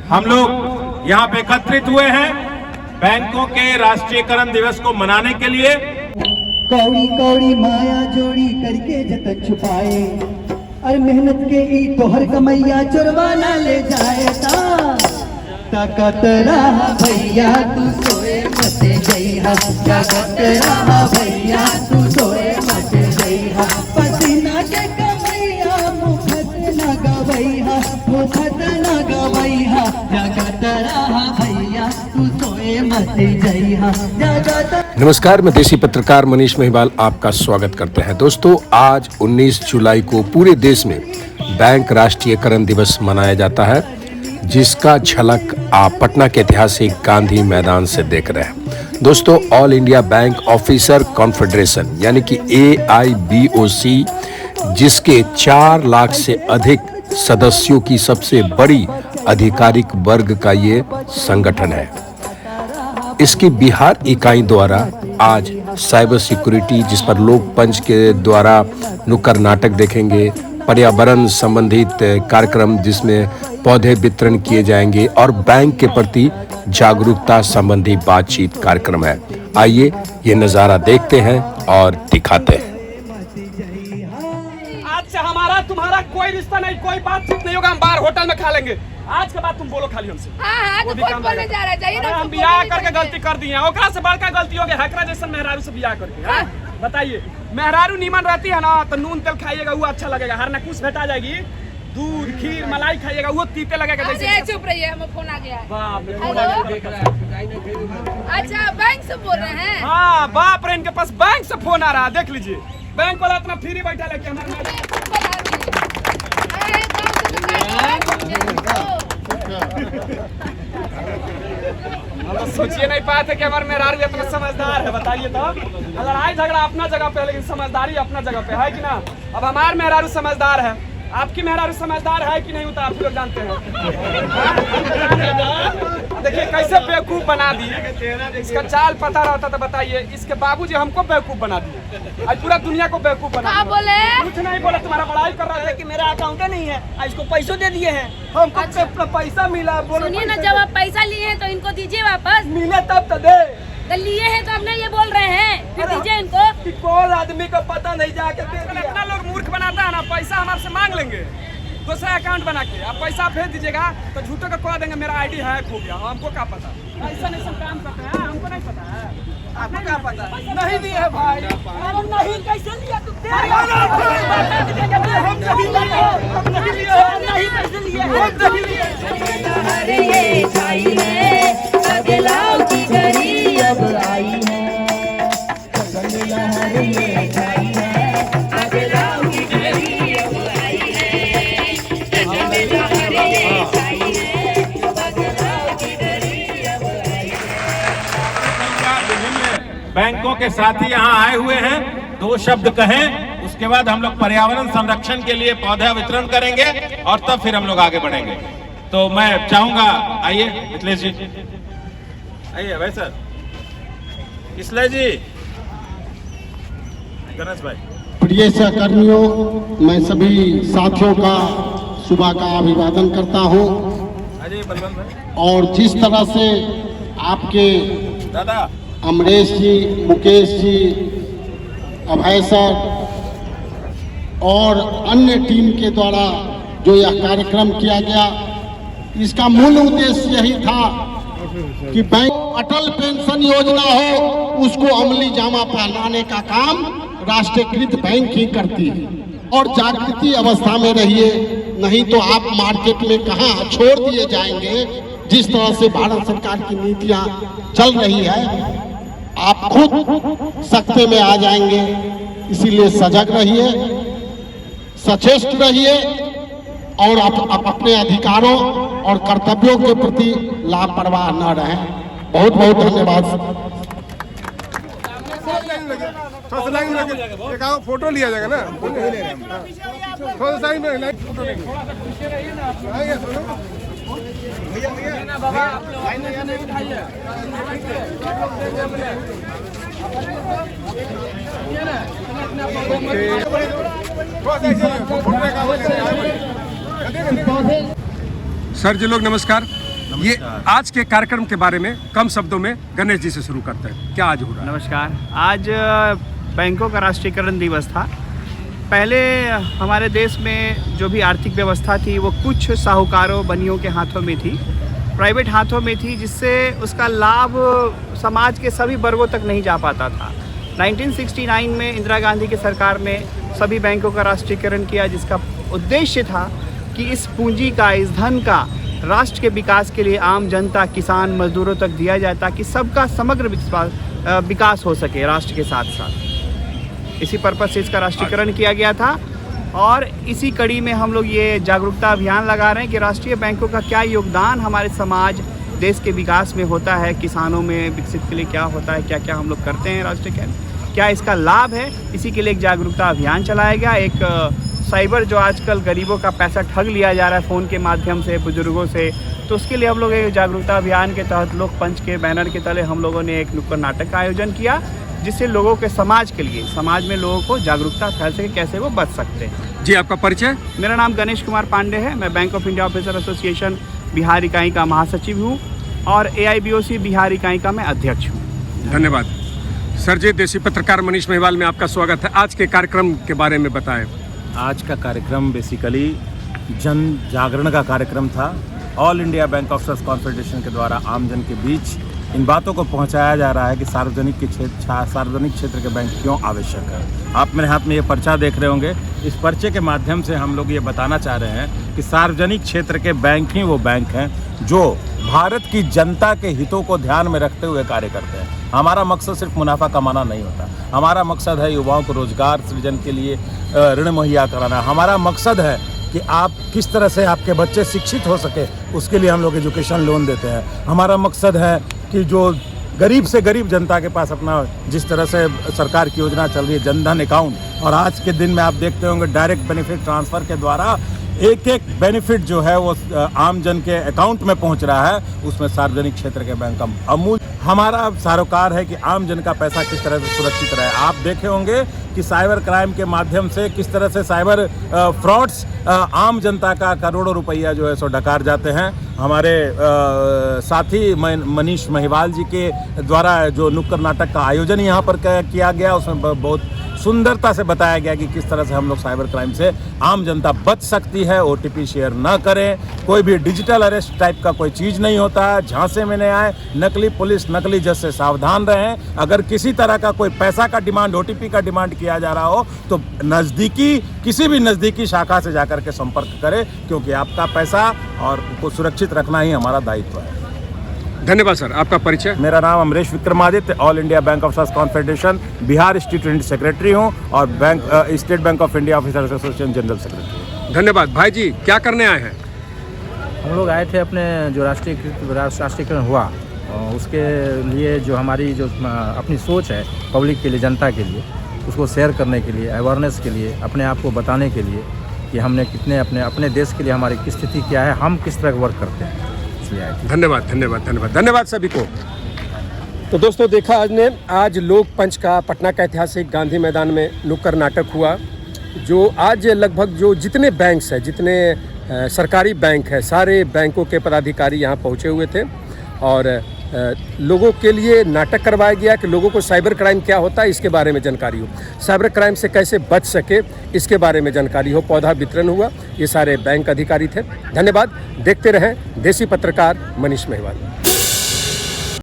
हम लोग यहाँ पे एकत्रित हुए हैं बैंकों के राष्ट्रीयकरण दिवस को मनाने के लिए। कौड़ी कौड़ी माया जोड़ी करके जतन छुपाए, अरे मेहनत के ई तोहर कमैया चोरवा ना ले जाए। ताकत रहा भैया तू सोए मत जइहा, ताकत रहा भैया तू सोए मत जइहा। पसीना के कमैया मुफत न गवैहा, मुफत न गवैहा। ताकत रहा भैया तू सोए मत जइहा। नमस्कार, मैं देसी पत्रकार मनीष महिवाल आपका स्वागत करते हैं। दोस्तों, आज 19 जुलाई को पूरे देश में बैंक राष्ट्रीयकरण दिवस मनाया जाता है, जिसका झलक आप पटना के ऐतिहासिक गांधी मैदान से देख रहे हैं। दोस्तों, all India bank officer confederation यानी कि AIBOC, जिसके 4 लाख से अधिक सदस्यों की सबसे बड़ी आधिकारिक वर्ग का ये संगठन है। इसकी बिहार इकाई द्वारा आज साइबर सिक्योरिटी, जिस पर लोक पंच के द्वारा नुक्कड़ नाटक देखेंगे, पर्यावरण संबंधित कार्यक्रम जिसमें पौधे वितरण किए जाएंगे और बैंक के प्रति जागरूकता संबंधी बातचीत कार्यक्रम है। आइए ये नजारा देखते हैं और दिखाते हैं। आज से हमारा तुम्हारा कोई रिश्ता नहीं, कोई बातचीत नहीं होगा। हम बाहर होटल में खा लेंगे। आज के बाद तुम बोलो खाली हमसे। हाँ, तो बोलने जा रहा है ना। हम बियाह करके गलती कर दी है, ओकरा से बड़का गलती हो गया हैकरा जैसा मेहरारू से बियाह करके। हाँ? बताइए, मेहरारू नीमन रहती है ना तो नून तेल खाइएगा वो अच्छा लगेगा, हर नकुश भेटा जाएगी। दूध खीर मलाई खाइएगा वो तीते लगेगा। जैसे चुप रहिए, हमें फोन आ गया है। हेलो, अच्छा बैंक से बोल रहे हैं? हाँ, बाप रे, इनके पास बैंक से फोन आ रहा है। देख लीजिए, बैंक वाला इतना फ्री बैठा लेके हमारे सोचिए नहीं पाए थे कि हमारे मेहरारू इतना समझदार है। बताइए तो, लड़ाई झगड़ा अपना जगह पे है लेकिन समझदारी अपना जगह पे है कि ना। अब हमारे मेहरारू समझदार है, आपकी मेहरारू समझदार है कि नहीं होता आप लोग जानते हैं। देखिए कैसे बेवकूफ बना दी। इसका चाल पता रहता तो बताइए। इसके बाबूजी हमको बेवकूफ बना दिए, आज पूरा दुनिया को बेवकूफ बना दिया। बोले कुछ नहीं बोला, तुम्हारा बड़ाई कर रहा है कि मेरा अकाउंट नहीं है, इसको पैसे दे दिए हैं। हमको अपना पैसा मिला। सुनिए ना, जब आप पैसा लिए हैं तो इनको दीजिए वापस। मिले तब तो दे। तो लिए हैं तो अब नहीं ये बोल रहे हैं, फिर दीजिए इनको। कौन आदमी को पता नहीं जाके दे दिया। इतना लोग मूर्ख बनाता है ना, पैसा हमारे से मांग लेंगे दूसरा अकाउंट बना के। आप पैसा भेज दीजिएगा तो झूठों का कह देंगे मेरा ID हैक हो गया। हमको क्या पता, ऐसा नहीं सब काम करते हैं। हमको नहीं पता है, आपको क्या पता? नहीं दिए है भाई। नहीं कैसे लिया तू? हम नहीं लिए, हम नहीं लिए, नहीं कैसे लिए, हम नहीं लिए। ये छाई है बदलाव की घड़ी अब आई है। ये छाई है बदलाव की घड़ी अब आई है। ये छाई है बदलाव की घड़ी अब आई है। बैंकों के साथी यहाँ आए हुए हैं, 2 शब्द कहें, उसके बाद हम लोग पर्यावरण संरक्षण के लिए पौधा वितरण करेंगे और तब फिर हम लोग आगे बढ़ेंगे। तो मैं चाहूंगा, आइए मिथिलेश जी, आइए भाई सर, इसले जी, गणेश भाई। प्रिय सहकर्मियों, मैं सभी साथियों का सुबह का अभिवादन करता हूं। और जिस तरह से आपके दादा अमरेश जी, मुकेश जी, अभय सर और अन्य टीम के द्वारा जो यह कार्यक्रम किया गया, इसका मूल उद्देश्य यही था कि बैंक अटल पेंशन योजना हो, उसको अमली जामा पहनाने का काम राष्ट्रीयकृत बैंक ही करती है। और जागृति अवस्था में रहिए, नहीं तो आप मार्केट में कहाँ छोड़ दिए जाएंगे। जिस तरह से भारत सरकार की नीतियां चल रही है, आप खुद सकते में आ जाएंगे। इसीलिए सजग रहिए, सचेष्ट रहिए और आप अपने अधिकारों और कर्तव्यों के प्रति लापरवाह न रहें। बहुत बहुत धन्यवाद। फोटो लिया जाएगा ना, थोड़ा साइड में फोटो सर जी लोग नमस्कार। ये आज के कार्यक्रम के बारे में कम शब्दों में गणेश जी से शुरू करते हैं, क्या आज हो रहा है? नमस्कार। आज बैंकों का राष्ट्रीयकरण दिवस था। पहले हमारे देश में जो भी आर्थिक व्यवस्था थी वो कुछ साहूकारों बनियों के हाथों में थी, प्राइवेट हाथों में थी, जिससे उसका लाभ समाज के सभी वर्गों तक नहीं जा पाता था। 1969 में इंदिरा गांधी की सरकार ने सभी बैंकों का राष्ट्रीयकरण किया, जिसका उद्देश्य था कि इस पूंजी का, इस धन का राष्ट्र के विकास के लिए आम जनता, किसान, मजदूरों तक दिया जाए, ताकि सबका समग्र विकास हो सके राष्ट्र के साथ साथ। इसी पर्पज से इसका राष्ट्रीयकरण किया गया था और इसी कड़ी में हम लोग ये जागरूकता अभियान लगा रहे हैं कि राष्ट्रीय बैंकों का क्या योगदान हमारे समाज, देश के विकास में होता है, किसानों में विकसित के लिए क्या होता है, क्या क्या हम लोग करते हैं राष्ट्रीय, क्या इसका लाभ है। इसी के लिए एक जागरूकता अभियान चलाया गया। एक साइबर जो आजकल गरीबों का पैसा ठग लिया जा रहा है फ़ोन के माध्यम से, बुजुर्गों से, तो उसके लिए हम लोग एक जागरूकता अभियान के तहत लोक पंच के बैनर के तले हम लोगों ने एक नुक्कड़ नाटक का आयोजन किया, जिससे लोगों के समाज के लिए, समाज में लोगों को जागरूकता फैल सके, कैसे वो बच सकते हैं। जी, आपका परिचय? मेरा नाम गणेश कुमार पांडे है। मैं bank of India officer association Bihar इकाई का महासचिव हूँ और AIBOC बिहार इकाई का मैं अध्यक्ष हूँ। धन्यवाद सर जी। देसी पत्रकार मनीष महिवाल में आपका स्वागत है। आज के कार्यक्रम के बारे में बताएं। आज का कार्यक्रम बेसिकली जन जागरण का कार्यक्रम था। All India bank officers confederation के द्वारा आम जन के बीच इन बातों को पहुंचाया जा रहा है कि सार्वजनिक क्षेत्र के बैंक क्यों आवश्यक है। आप मेरे हाथ में ये पर्चा देख रहे होंगे। इस पर्चे के माध्यम से हम लोग ये बताना चाह रहे हैं कि सार्वजनिक क्षेत्र के बैंक ही वो बैंक हैं जो भारत की जनता के हितों को ध्यान में रखते हुए कार्य करते हैं। हमारा मकसद सिर्फ मुनाफा कमाना नहीं होता, हमारा मकसद है युवाओं को रोजगार सृजन के लिए ऋण मुहैया कराना। हमारा मकसद है कि आप किस तरह से आपके बच्चे शिक्षित हो सके, उसके लिए हम लोग एजुकेशन लोन देते हैं। हमारा मकसद है कि जो गरीब से गरीब जनता के पास अपना, जिस तरह से सरकार की योजना चल रही है जनधन अकाउंट, और आज के दिन में आप देखते होंगे डायरेक्ट बेनिफिट ट्रांसफ़र के द्वारा एक एक बेनिफिट जो है वो आम जन के अकाउंट में पहुंच रहा है, उसमें सार्वजनिक क्षेत्र के बैंक का अमूल हमारा सरोकार है कि आम जन का पैसा किस तरह से सुरक्षित रहे। आप देखे होंगे कि साइबर क्राइम के माध्यम से किस तरह से साइबर फ्रॉड्स आम जनता का करोड़ों रुपया जो है सो डकार जाते हैं। हमारे साथी मनीष महिवाल जी के द्वारा जो नुक्कड़ नाटक का आयोजन यहाँ पर किया गया, उसमें बहुत सुंदरता से बताया गया कि किस तरह से हम लोग साइबर क्राइम से आम जनता बच सकती है। OTP शेयर ना करें, कोई भी डिजिटल अरेस्ट टाइप का कोई चीज़ नहीं होता है, झांसे में नहीं आए, नकली पुलिस, नकली जज से सावधान रहें। अगर किसी तरह का कोई पैसा का डिमांड, OTP का डिमांड किया जा रहा हो तो किसी भी नज़दीकी शाखा से जाकर के संपर्क करें, क्योंकि आपका पैसा और को सुरक्षित रखना ही हमारा दायित्व है। धन्यवाद सर। आपका परिचय? मेरा नाम Amresh Vikramaditya, all India bank officers confederation Bihar state secretary हूँ और state bank of India officers association general secretary. धन्यवाद। भाई जी, क्या करने आए हैं? हम लोग आए थे अपने जो राष्ट्रीयकरण हुआ उसके लिए, जो हमारी जो अपनी सोच है पब्लिक के लिए, जनता के लिए, उसको शेयर करने के लिए, अवेयरनेस के लिए, अपने आप को बताने के लिए कि हमने कितने अपने देश के लिए हमारी किस स्थिति क्या है, हम किस तरह वर्क करते हैं, इसलिए आए थे। धन्यवाद धन्यवाद धन्यवाद धन्यवाद सभी को। तो दोस्तों, देखा आज लोक पंच का पटना का ऐतिहासिक गांधी मैदान में नुक्कड़ नाटक हुआ, जो आज लगभग जो जितने बैंक्स हैं, जितने सरकारी बैंक है, सारे बैंकों के पदाधिकारी यहाँ पहुँचे हुए थे और लोगों के लिए नाटक करवाया गया कि लोगों को साइबर क्राइम क्या होता है इसके बारे में जानकारी हो, साइबर क्राइम से कैसे बच सके इसके बारे में जानकारी हो। पौधा वितरण हुआ, ये सारे बैंक अधिकारी थे। धन्यवाद। देखते रहें देसी पत्रकार मनीष महिवाल।